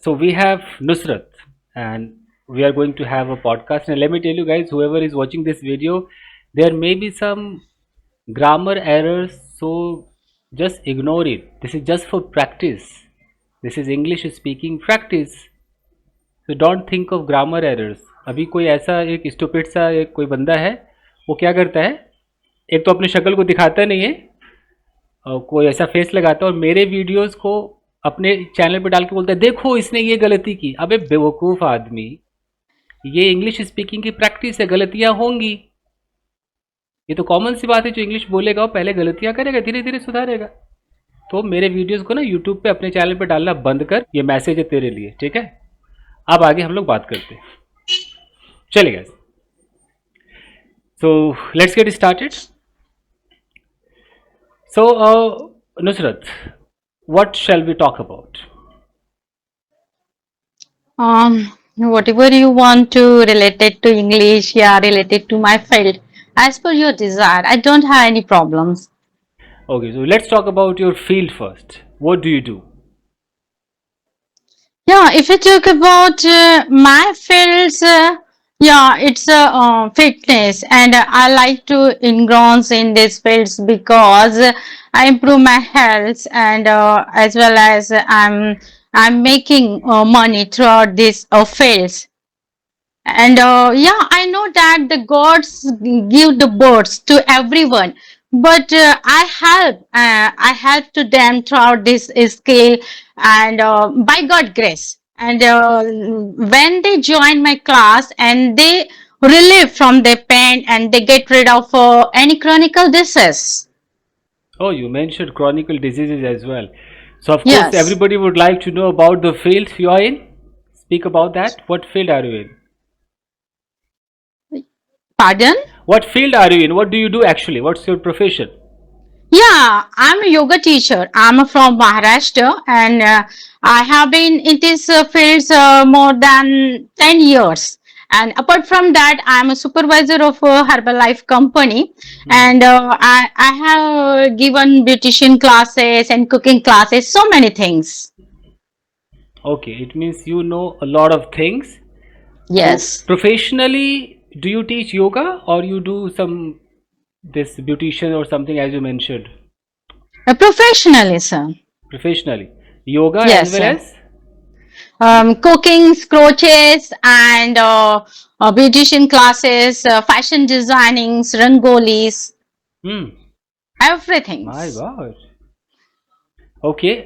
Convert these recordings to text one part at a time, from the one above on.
So we have Nusrat, and we are going to have a podcast. And let me tell you guys, whoever is watching this video, there may be some grammar errors, so just ignore it. This is just for practice. This is English speaking practice. So don't think of grammar errors. अभी कोई ऐसा एक stupid सा एक कोई बंदा है, वो क्या करता है, एक तो अपनी शक्ल को दिखाता नहीं है और कोई ऐसा फेस लगाता है और मेरे वीडियोस को अपने चैनल पे डाल के बोलता है देखो इसने ये गलती की। अबे बेवकूफ़ आदमी, ये इंग्लिश स्पीकिंग की प्रैक्टिस है, गलतियां होंगी। ये तो कॉमन सी बात है, जो इंग्लिश बोलेगा वो पहले गलतियां करेगा, धीरे धीरे सुधारेगा। तो मेरे वीडियोस को ना यूट्यूब पे अपने चैनल पे डालना बंद कर, ये मैसेज है तेरे लिए, ठीक है। अब आगे हम लोग बात करते हैं, चलेगा। So let's get started. So Nusrat, what shall we talk about? Whatever you want to relate it to English, yeah, related to my field, as per your desire. I don't have any problems. Okay, so let's talk about your field first. What do you do? Yeah, if you talk about my fields, yeah, it's fitness, and I like to engross in these fields because I improve my health, and as well as I'm making money throughout these fields. And yeah, I know that the gods give the birds to everyone, but I help to them throughout this skill, and by God grace. And when they join my class and they relieve from their pain and they get rid of any chronic disease. Oh, you mentioned chronic diseases as well. So, of course, Yes. everybody would like to know about the field you are in. Speak about that. What field are you in? Pardon? What field are you in? What do you do actually? What's your profession? Yeah, I'm a yoga teacher. I'm from Maharashtra, and I have been in this fields more than 10 years. And apart from that, I'm a supervisor of a Herbalife company, and I have given beautician classes and cooking classes, so many things. Okay, it means you know a lot of things. So, Yes. professionally, do you teach yoga or you do some this beautician or something as you mentioned? Professionalism. Professionally, yoga as Yes, well sir. as. Cooking, crotchets, and beautician classes, fashion designings, rangolis, Hmm. everything. My God. Okay.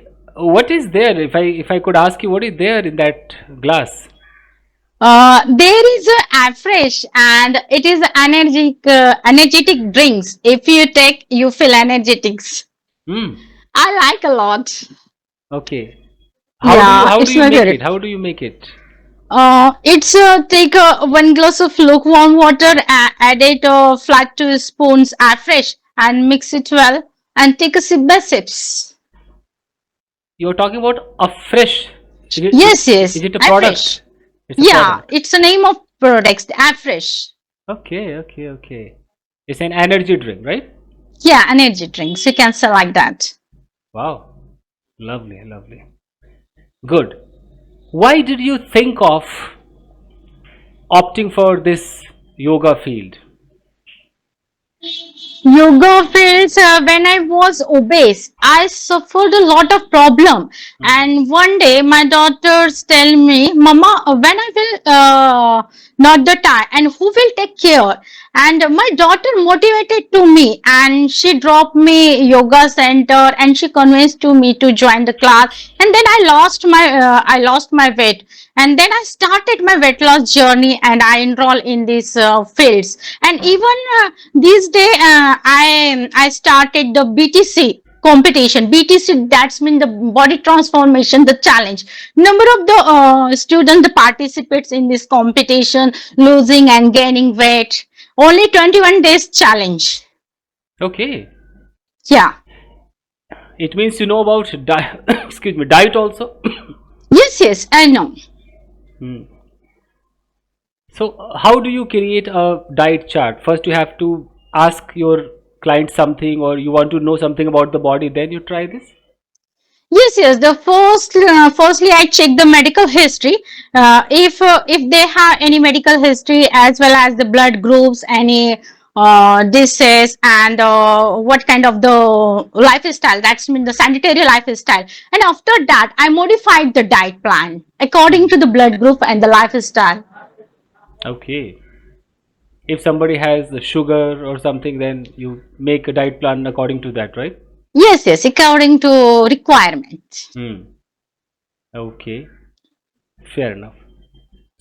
What is there? If I could ask you, what is there in that glass? There is a fresh, and it is energetic drinks. If you take, you feel energetics. Hmm. I like a lot. Okay. Yeah, How do it's you my make favorite. it? How do you make it? It's take one glass of lukewarm water, add it 5 2 spoons fresh, and mix it well, and take a sip by sips. You're talking about a fresh. Yes, yes, Is it a fresh. product? It's a Yeah, product. it's the name of products, fresh. Okay, okay, okay. It's an energy drink, right? Yeah, energy drinks. You can say like that. Wow. Lovely, lovely. Good. Why did you think of opting for this yoga field? Yoga fields, when I was obese, I suffered a lot of problem. Hmm. And one day my daughters tell me, Mama, when I will not the time and who will take care? And my daughter motivated to me and she dropped me yoga center and she convinced to me to join the class. And then I lost my weight. And then I started my weight loss journey and I enroll in these fields. And even these day I started the BTC competition. BTC, that's mean the body transformation, the challenge. Number of the students, the participants in this competition, losing and gaining weight. Only 21 days challenge. Okay. Yeah. It means you know about excuse me, diet also. Yes, yes, I know. Hmm. So, how do you create a diet chart? First, you have to ask your client something, or you want to know something about the body, then you try this. Yes, yes. Firstly, I check the medical history. If they have any medical history as well as the blood groups, any disease, and what kind of the lifestyle. That's mean the sanitary lifestyle. And after that, I modified the diet plan according to the blood group and the lifestyle. Okay. If somebody has the sugar or something, then you make a diet plan according to that, right? Yes, yes, according to requirement. Hmm. Okay. Fair enough.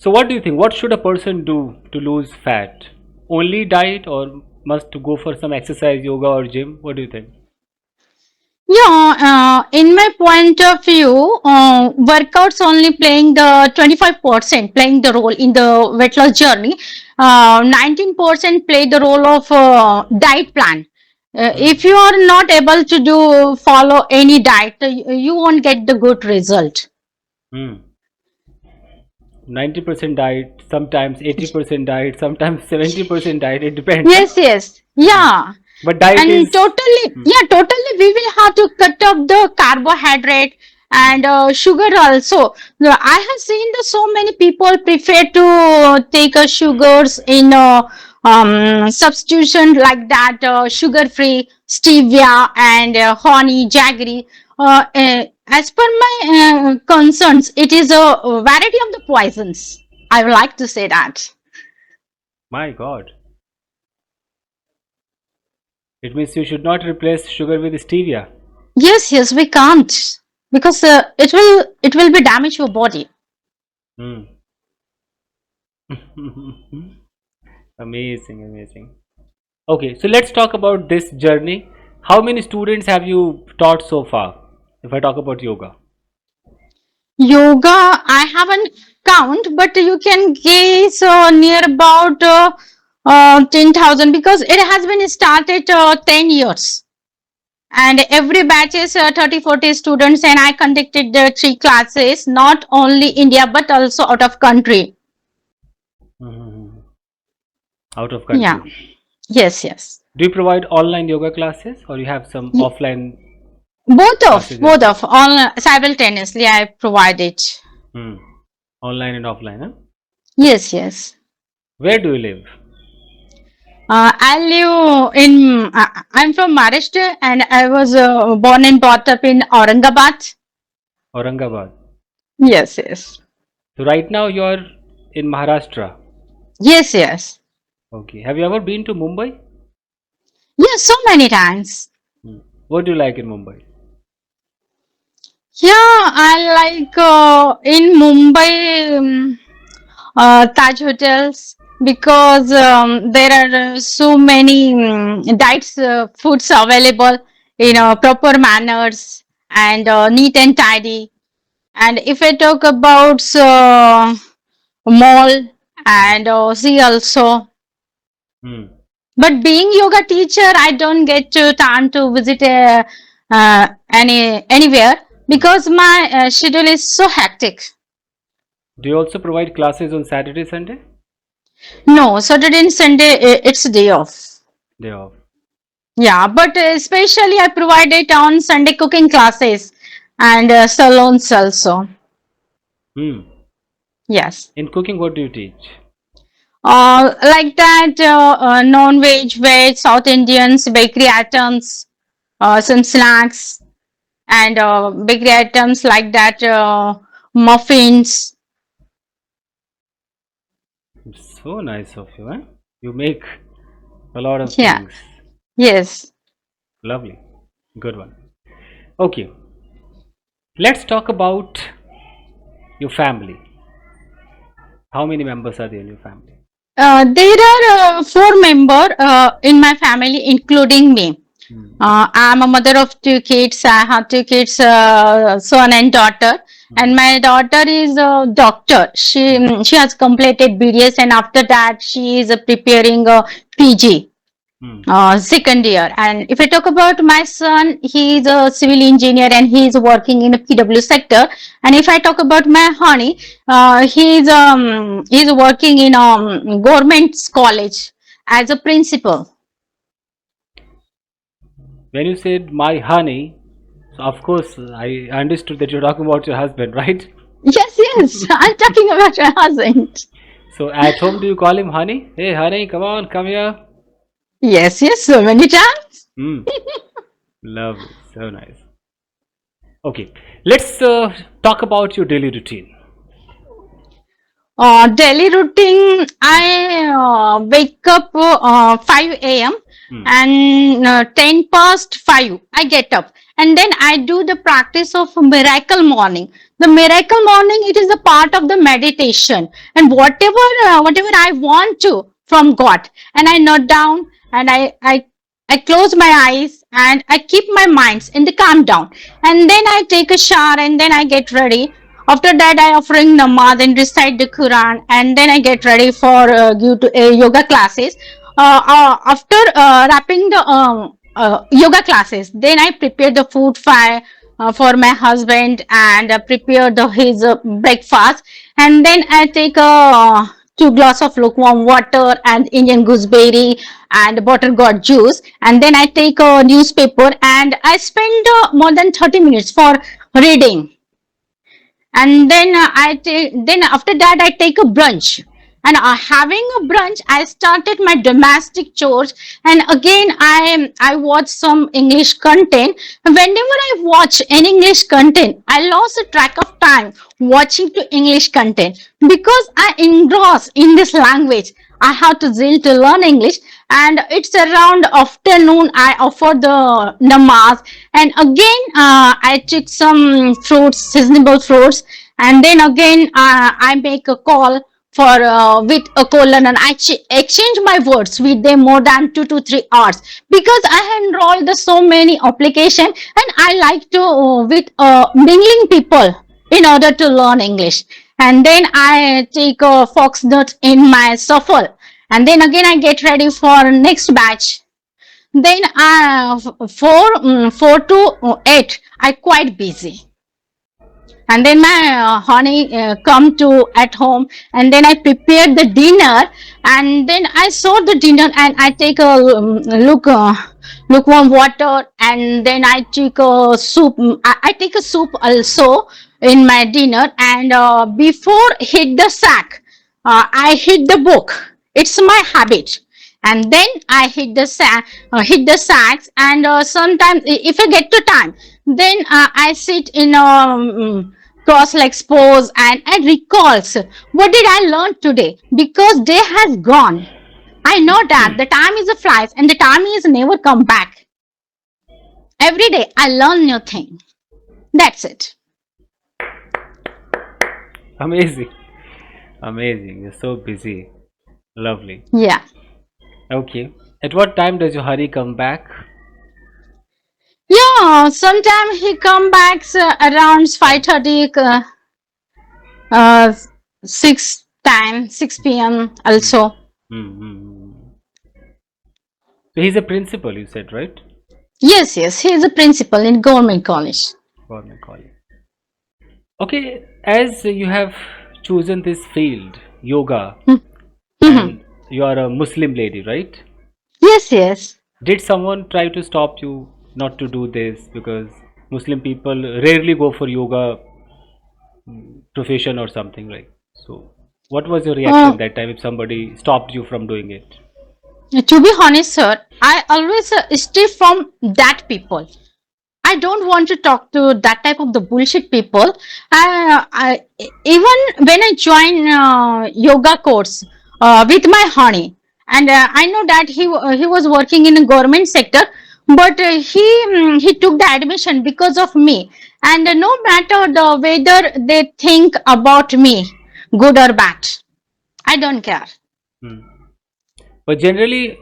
So what do you think? What should a person do to lose fat? Only diet or must go for some exercise, yoga or gym? What do you think? Yeah, in my point of view, workouts only playing the 25% playing the role in the weight loss journey. 19% play the role of diet plan. Hmm. If you are not able to do follow any diet, you won't get the good result. Hmm. 90% diet, sometimes 80% diet, sometimes 70% diet. It depends, huh? Yes, yes, Hmm. yeah. But diet And is. totally, Hmm. yeah, totally, we will have to cut off the carbohydrate Hmm. and sugar also. I have seen the so many people prefer to take sugars in substitution like that, sugar free stevia and honey jaggery. As per my concerns, it is a variety of the poisons. I would like to say that. My God. It means you should not replace sugar with stevia. Yes, yes, we can't because it will be damage your body. Hmm. Amazing, amazing. Okay, so let's talk about this journey. How many students have you taught so far? If I talk about yoga. Yoga, I haven't count, but you can guess near about 10,000 because it has been started 10 years. And every batch is 30 40 students, and I conducted the three classes, not only India but also out of country. Mhm. Out of Yeah, country. yes, yes. Do you provide online yoga classes or you have some Ye- offline both classes? of all simultaneously I provide it. Hmm. Online and offline, huh? Yes, yes. Where do you live? I live in, I'm from Maharashtra and I was born and brought up in Aurangabad. Aurangabad. Yes, yes. So right now you're in Maharashtra. Yes, yes. Okay. Have you ever been to Mumbai? Yes, so many times. Hmm. What do you like in Mumbai? Yeah, I like in Mumbai Taj hotels because there are so many diets, foods available in Hmm. proper manners and neat and tidy. And if I talk about mall and see also, Hmm. but being yoga teacher, I don't get to time to visit anywhere Hmm. because my schedule is so hectic. Do you also provide classes on Saturday, Sunday? No, Saturday and Sunday it's day off. Day off. Yeah, but especially I provide it on Sunday cooking classes and salons also. Hmm. Yes. In cooking, what do you teach? Like that, non-veg, veg, South Indians, bakery items, some snacks, and bakery items like that, muffins. So nice of you, huh? You make a lot of Yeah. things. Yes. Lovely. Good one. Okay. Let's talk about your family. How many members are there in your family? There are four members in my family, including me. Hmm. I'm a mother of two kids. I have two kids, son and daughter. Hmm. And my daughter is a doctor. Hmm. She has completed BDS, and after that she is preparing a PG. Hmm. Second year. And if I talk about my son, he is a civil engineer and he is working in a PW sector. And if I talk about my honey, he's working in government college as a principal. When you said my honey, So of course, I understood that you're talking about your husband, right? Yes, yes, I'm talking about my husband. So at home, do you call him honey? Hey, honey, come on, come here. Yes, yes, so many times. Hmm. Lovely. So nice. Okay, let's talk about your daily routine. Daily routine, I wake up 5 a.m. Hmm. and 10 past 5, I get up. And then I do the practice of miracle morning. The miracle morning, it is a part of the meditation. And whatever I want to from God, and I note down and I close my eyes and I keep my minds in the calm down. And then I take a shower and then I get ready. After that, I offering namaz and recite the Quran, and then I get ready for give to yoga classes. After wrapping the yoga classes, then I prepare the food for my husband and prepare his breakfast, and then I take a two glass of lukewarm water and Indian gooseberry and buttergourd juice, and then I take a newspaper and I spend more than 30 minutes for reading. And then I take then after that I take a brunch, and having a brunch I started my domestic chores, and again I watch some English content. Whenever I watch an English content, I lost a track of time watching to English content because I engross in this language. I have to zeal to learn English, and it's around afternoon. I offer the namaz, and again I took some fruits, seasonable fruits, and then again I make a call for with a colon, and I exchange my words with them more than 2 to 3 hours because I enrolled the so many application, and I like to with mingling people in order to learn English. And then I take a fox nut in my shuffle, and then again I get ready for next batch. Then 4 to 8 I quite busy, and then my honey come to at home, and then I prepare the dinner, and then I serve the dinner, and I take a lukewarm water, and then I take a soup. I take a soup also in my dinner, and before hit the sack, I hit the book. It's my habit, and then I hit the sacks, and sometimes if I get to time, then I sit in a cross legs pose, and I recalls what did I learn today, because day has gone. I know that the time is a flies and the time is never come back. Every day I learn new thing. That's it. Amazing. Amazing. You're so busy. Lovely. Yeah. Okay. At what time does your honey come back? Yeah, sometimes he come back around 5:30, uh, 6 Hmm. also. Hmm. So he's a principal, you said, right? Yes, yes, he is a principal in government college. Government college. Okay, as you have chosen this field, yoga, Mhm. and you are a Muslim lady, right? Yes, yes. Did someone try to stop you not to do this because Muslim people rarely go for yoga profession or something like? So, what was your Uh, reaction that time if somebody stopped you from doing it? to be honest, sir, I always stay from that people. I don't want to talk to that type of the bullshit people. Even when I join yoga course with my honey, and I know that he was working in a government sector, but he took the admission because of me. And no matter the whether they think about me, good or bad, I don't care. Hmm. But generally,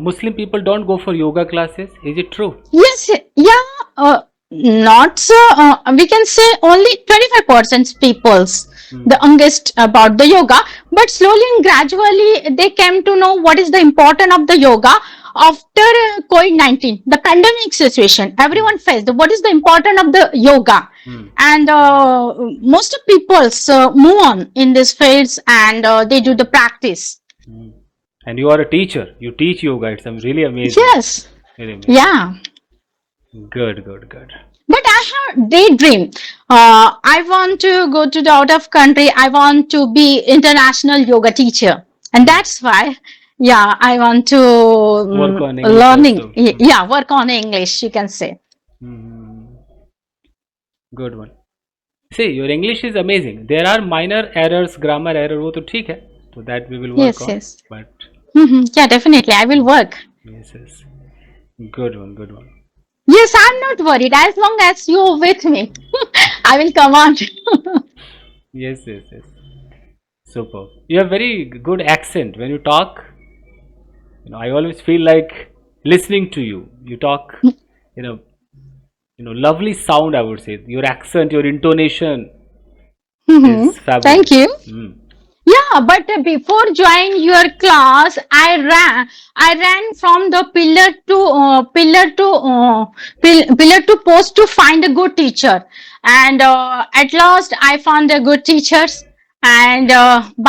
Muslim people don't go for yoga classes. Is it true? Yes, yeah, not so. We can say only 25% people's Hmm. the youngest about the yoga, but slowly and gradually they came to know what is the importance of the yoga after COVID-19, the pandemic situation. Hmm. Everyone faced what is the importance of the yoga, Hmm. and most of people move on in this fields, and they do the practice. Hmm. And you are a teacher. You teach yoga. It's really amazing. Yes, Really amazing. yeah. Good, good, good. But I have daydream. I want to go to the out of country. I want to be international yoga teacher, and Hmm. that's why, yeah, I want to Work on English learning. also. Yeah, work on English. You can say. Hmm. Good one. See, your English is amazing. There are minor errors, grammar error, वो तो ठीक है. So that we will work Yes, on. yes. But Yeah, definitely. I will work. yes, yes. Good one, good one. Yes, I'm not worried. As long as you're with me, I will come on. Yes, yes, yes. Super. You have very good accent when you talk. I always feel like listening to you. You talk, you know, lovely sound. I would say your accent, your intonation is Thank fabulous. you. Yeah, but before joining your class, I ran from the pillar to post to find a good teacher, and at last I found a good teachers, and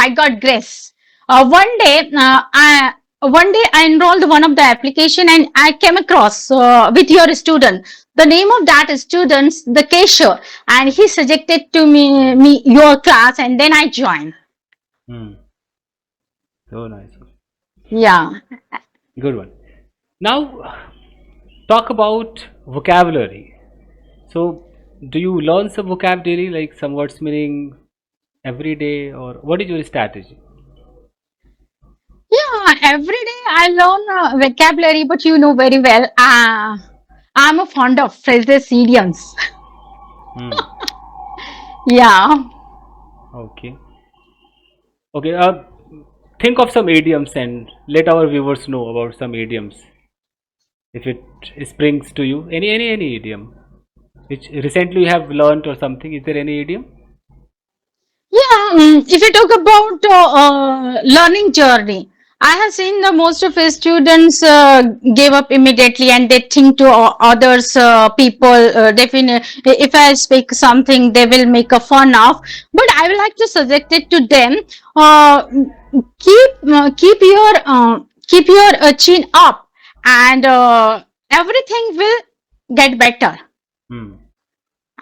by God grace, one day I enrolled one of the application and I came across with your student. The name of that students, the Keshav, and he suggested to me your class, and then I joined. Hmm. So nice. Yeah. Good one. Now, talk about vocabulary. So, do you learn some vocab daily, like some words meaning every day, or what is your strategy? Yeah, every day I learn vocabulary, but you know very well, I'm a fond of phrases, idioms. Hmm. Yeah. Okay. Okay. Think of some idioms and let our viewers know about some idioms if it springs to you. Any idiom which recently you have learned or something. Is there any idiom? Yeah, if you talk about learning journey, I have seen the most of the students give up immediately and they think to others people. Definitely, if I speak something, they will make a fun of. But I would like to suggest it to them. Uh, keep your chin up, and everything will get better. Hmm.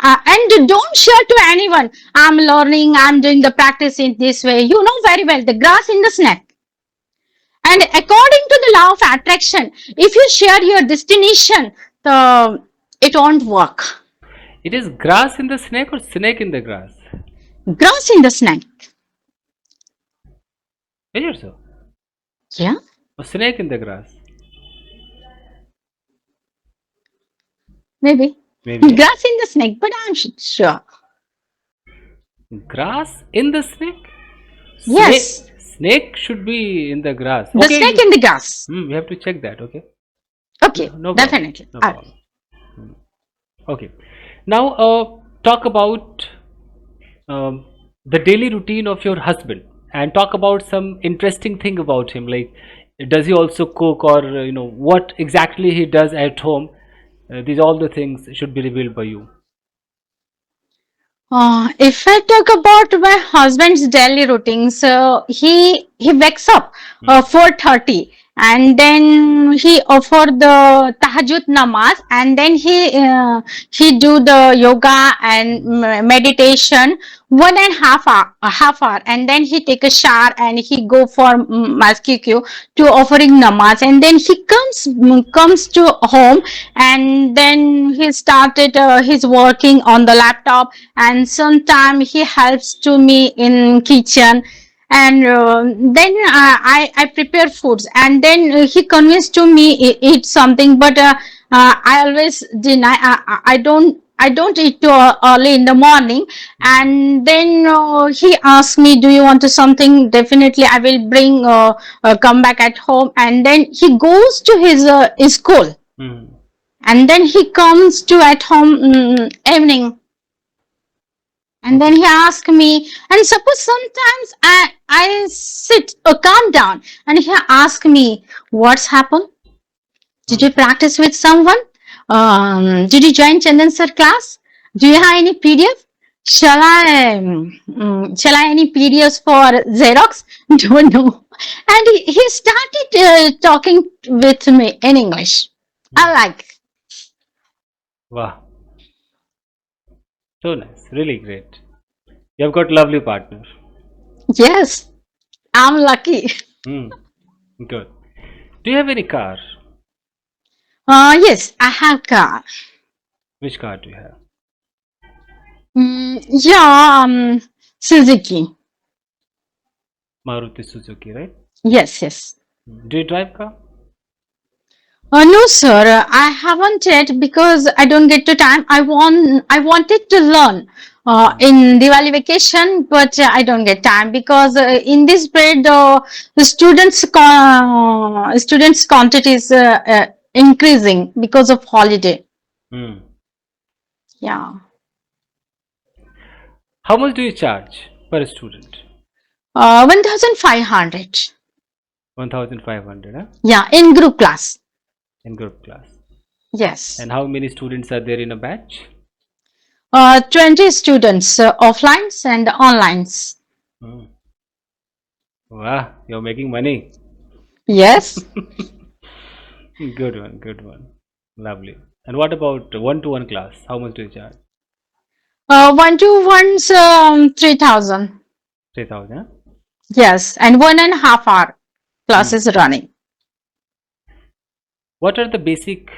And don't share to anyone. I'm learning, I'm doing the practice in this way. You know very well the grass in the snake. And according to the law of attraction, if you share your destination, it won't work. It is grass in the snake or snake in the grass? Grass in the snake. Is it so? Yeah, Or snake in the grass? maybe. Maybe, yeah. Grass in the snake, but I'm sure. Grass in the snake? Yes, Snake should be in the grass. the Okay, snake in the grass. we have to check that. Okay, no, Okay, no problem. definitely. No problem. Okay, now talk about the daily routine of your husband and talk about some interesting thing about him. Like, does he also cook or what exactly he does at home? These all the things should be revealed by you. If I talk about my husband's daily routine, so he wakes up Hmm. 4:30, and then he offer the tahajjud namaz, and then he do the yoga and meditation 1.5 hour, a half hour, and then he take a shower and he go for masjid to offering namaz, and then he comes to home, and then he started his working on the laptop, and sometimes he helps to me in kitchen, and then I prepare foods, and then he convinced to me eat something, but I always deny. I don't eat too early in the morning, and then he asked me, "Do you want to something?" Definitely, I will bring. Come back at home, and then he goes to his school, Hmm. and then he comes to at home evening, and then Okay. he asked me, and suppose sometimes I sit or calm down, and he asked me, "What's happened? Did you Hmm. practice with someone? Did you join Chandan sir class? Do you have any PDF? Shall I any PDFs for Xerox?" Don't know. And he started talking with me in English. I Hmm. like. Wow, so nice, really great. You have got lovely partner. Yes, I'm lucky. Hmm, good. Do you have any car? Yes, I have car. Which car do you have? Yeah, Suzuki. Maruti Suzuki, right? Yes, yes. Do you drive car? No, sir. I haven't yet because I don't get to time. I wanted to learn Hmm. in Diwali vacation, but I don't get time because in this period the students quantity is increasing because of holiday. Hmm. Yeah. How much do you charge per student? 1,500. 1,500, huh? Yeah, in group class. In group class. Yes. And how many students are there in a batch? 20 students, offlines and onlines. Hmm. Wow, you're making money. Yes. Good one, good one. Lovely. And what about one-to-one class? How much do you charge? 1 to 1's 3,000. 3,000, huh? Yes, and 1.5 hour class Hmm. is running. What are the basic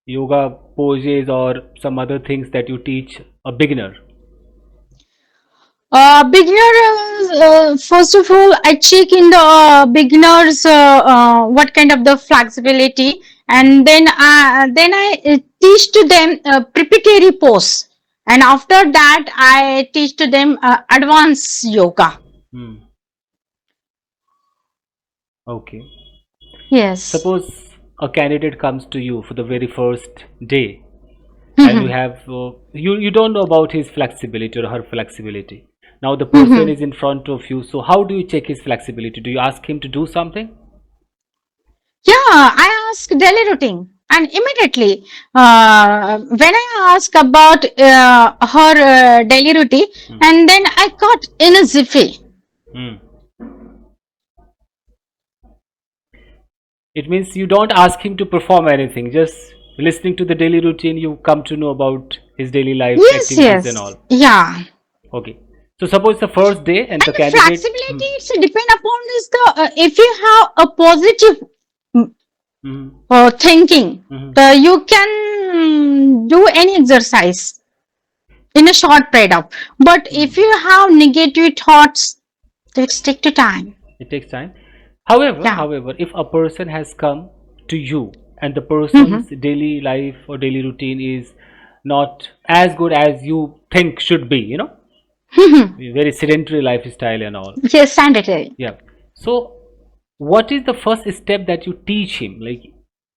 yoga poses or some other things that you teach a beginner? Beginner, first of all, I check in the beginners what kind of the flexibility, and then I teach to them preparatory pose, and after that I teach to them advanced yoga. Hmm. Okay. Yes. Suppose a candidate comes to you for the very first day, and you have you don't know about his flexibility or her flexibility. Now the person is in front of you, so how do you check his flexibility? Do you ask him to do something? Yeah, I ask daily routine, and immediately when I ask about her daily routine, Hmm. and then I got in a jiffy. Hmm. It means you don't ask him to perform anything, just listening to the daily routine, you come to know about his daily life, Yes, activities, and yes, all. yeah. Okay. So suppose the first day and And the the candidate. Hmm. flexibility it's depend upon is the if you have a positive mm, Hmm. thinking, Hmm. you can do any exercise in a short period of. But Hmm. if you have negative thoughts, let's take the time. It takes time. However, Yeah. however, if a person has come to you and the Mm-hmm. person's daily life or daily routine is not as good as you think should be, very sedentary lifestyle and all. Yes, sanitary. Yeah. So, what is the first step that you teach him? Like,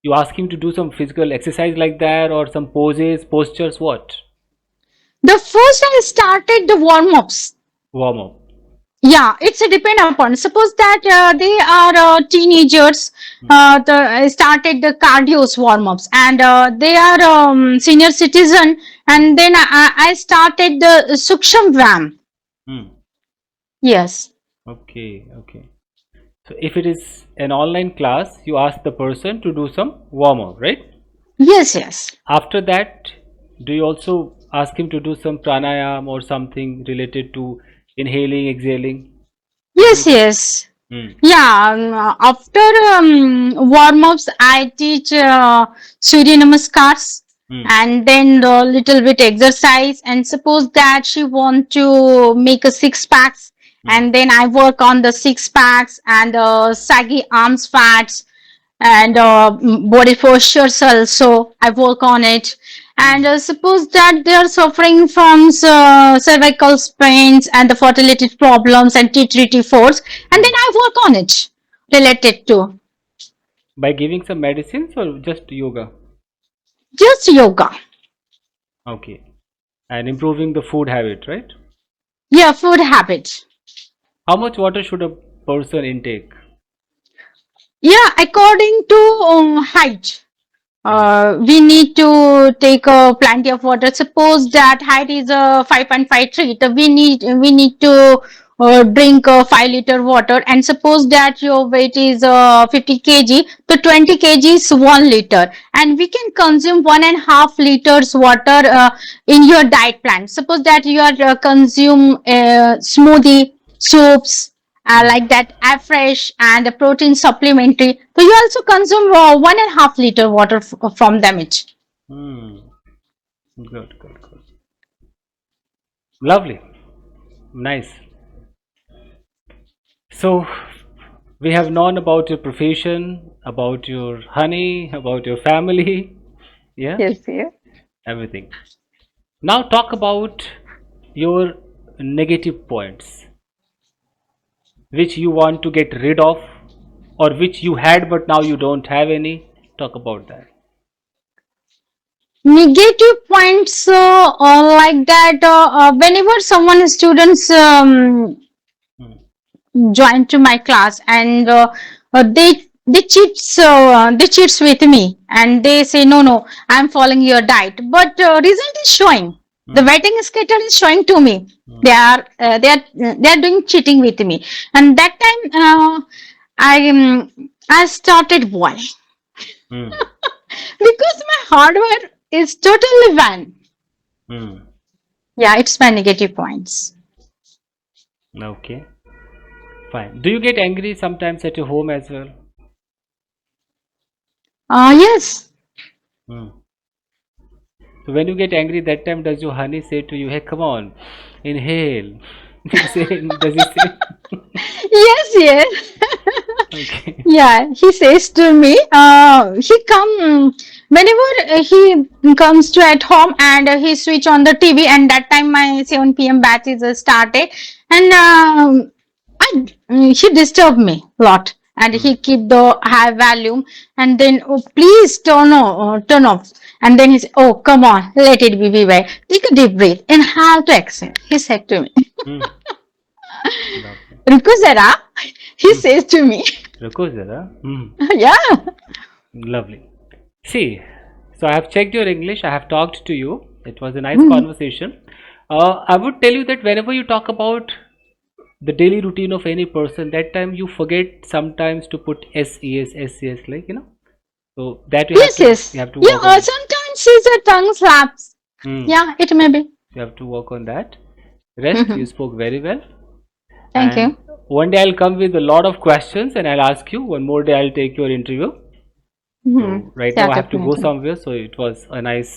you ask him to do some physical exercise like that, or some poses, postures, what? The first I started the warm ups. Warm up. Yeah, it's a depend upon. Suppose that they are teenagers. I started the cardio's warm ups, and they are senior citizen, and then I started the Suksham Vam. Hmm. Yes, Okay, okay. So, if it is an online class, you ask the person to do some warm up, right? yes, yes, After that, do you also ask him to do some pranayam or something related to inhaling, exhaling? yes, Anything? yes. Hmm. Yeah, after warm ups, I teach Surya Namaskars Hmm. and then a little bit exercise. And suppose that she want to make a six packs, Hmm. and then I work on the six packs and saggy arms fats and body postures also. I work on it. Hmm. And suppose that they are suffering from cervical pains and the fertility problems and T3T4s, and Hmm. then I work on it related to By giving some medicines or just yoga? just yoga. Okay. And improving the food habit, right? Yeah, food habit. How much water should a person intake? Yeah, according to height. Hmm. We need to take plenty of water. Suppose that height is 5.53, so we need to drink 5 liter water, and suppose that your weight is 50 kg, so 20 kg is 1 liter, and we can consume 1.5 liters water in your diet plan. Suppose that you are consume smoothie, soups, like that, fresh and the protein supplementary. So you also consume 1.5 liter water from them each. Hmm. Good, good, good. Lovely. Nice. So we have known about your profession, about your honey, about your family. Yeah, Yes, yes. everything. Now talk about your negative points, which you want to get rid of, or which you had but now you don't have any. Talk about that. Negative points like that. Whenever someone students Hmm. join to my class, and they cheats with me, and they say, no, I'm following your diet, but result is showing, the Hmm. waiting schedule is showing to me, Hmm. they are doing cheating with me. And that time I started boiling Hmm. because my hardware is totally van. Hmm. Yeah, it's my negative points. Okay, fine. Do you get angry sometimes at your home as well? Yes. Hmm. So when you get angry, that time does your honey say to you, "Hey, come on, inhale"? Does he say? Yes, yes. Okay. Yeah, he says to me, he come whenever he comes to at home, and he switch on the TV, and that time my 7 p.m. batch is started, and he disturb me a lot, and Hmm. he keep the high volume, and then, oh, please turn off, and then he say, oh, come on, let it be way, take a deep breath, inhale to exhale, he said to me. Hmm. Lovely. Ruko zara, he Hmm. says to me. रुको जरा. Hmm. Yeah. Lovely. See, so I have checked your English. I have talked to you. It was a nice Hmm. conversation. I would tell you that whenever you talk about the daily routine of any person, that time you forget sometimes to put SES, like So that Yes, yes. you have to Yeah, work on. sometimes his tongue slaps. Hmm. Yeah, it may be. You have to work on that. Rest, you Mhm. spoke very well. Thank And you. one day I'll come with a lot of questions and I'll ask you. One more day I'll take your interview. So right Yeah, now I have to go definitely. somewhere. So it was a nice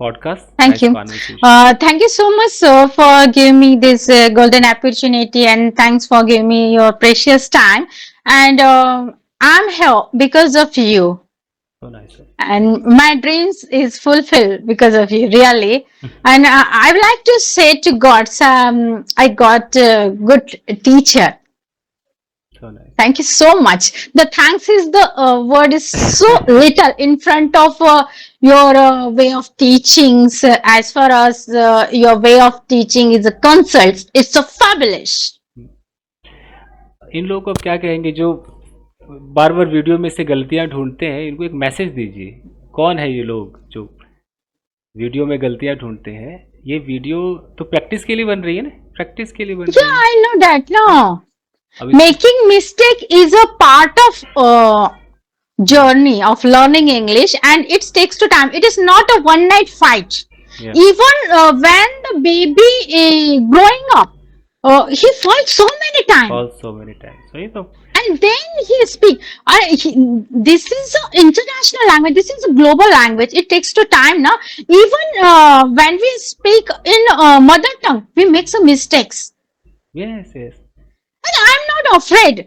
podcast, Thank nice you. conversation. Thank you so much, sir, for giving me this golden opportunity, and thanks for giving me your precious time. And I'm here because of you, So nice. and my dreams is fulfilled because of you, really. And I would like to say to God, I got a good teacher. So nice. Thank you so much. The thanks is the word is so little in front of your way of teachings. As far as your way of teaching is a consult, it's a fabulous. इन लोगों को अब क्या कहेंगे जो बार बार video में से गलतियां ढूंढते हैं, इनको एक मैसेज दीजिए. कौन है ये लोग जो वीडियो में गलतियां ढूंढते हैं? ये वीडियो तो प्रैक्टिस के लिए बन रही है ना, प्रैक्टिस के लिए बन Yeah, रही है. I know that. हाँ, No, अब इसको. making mistake is a part of hmm. journey of learning English, and it takes to time. It is not a one night fight. Yeah. Even when the baby growing up, he falls so many times. Falls so many times. So And then he speak. This is an international language. This is a global language. It takes to time now. Even when we speak in mother tongue, we make some mistakes. yes, yes, And I'm not afraid.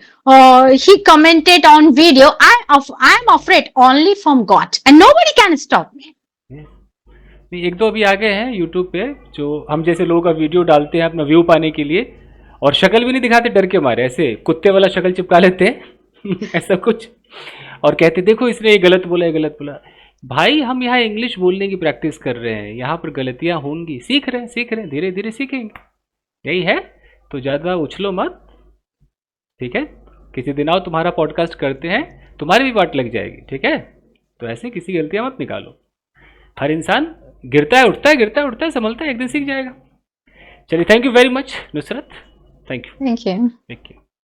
He commented on video. I'm afraid only from God, and nobody can stop me. yes. नहीं, एक दो अभी आ गए हैं YouTube पे जो हम जैसे लोगों का वीडियो डालते हैं अपना व्यू पाने के लिए, और शक्ल भी नहीं दिखाते डर के मारे, ऐसे कुत्ते वाला शक्ल चिपका लेते हैं ऐसा कुछ, और कहते देखो इसने ये गलत बोला, ये गलत बोला. भाई हम यहाँ इंग्लिश बोलने की प्रैक्टिस कर रहे हैं, यहाँ पर गलतियाँ होंगी, सीख रहे हैं, धीरे धीरे सीखेंगे. यही है. तो ज़्यादा उछलो मत. ठीक है. किसी दिन आओ, तुम्हारा पॉडकास्ट करते हैं, तुम्हारी भी वाट लग जाएगी. ठीक है. तो ऐसे किसी गलतियाँ मत निकालो. हर इंसान गिरता है, उठता है, गिरता है, उठता है, संभलता है, एक दिन सीख जाएगा. चलिए, thank you very much Nusrat. Thank you. Thank you. Thank you.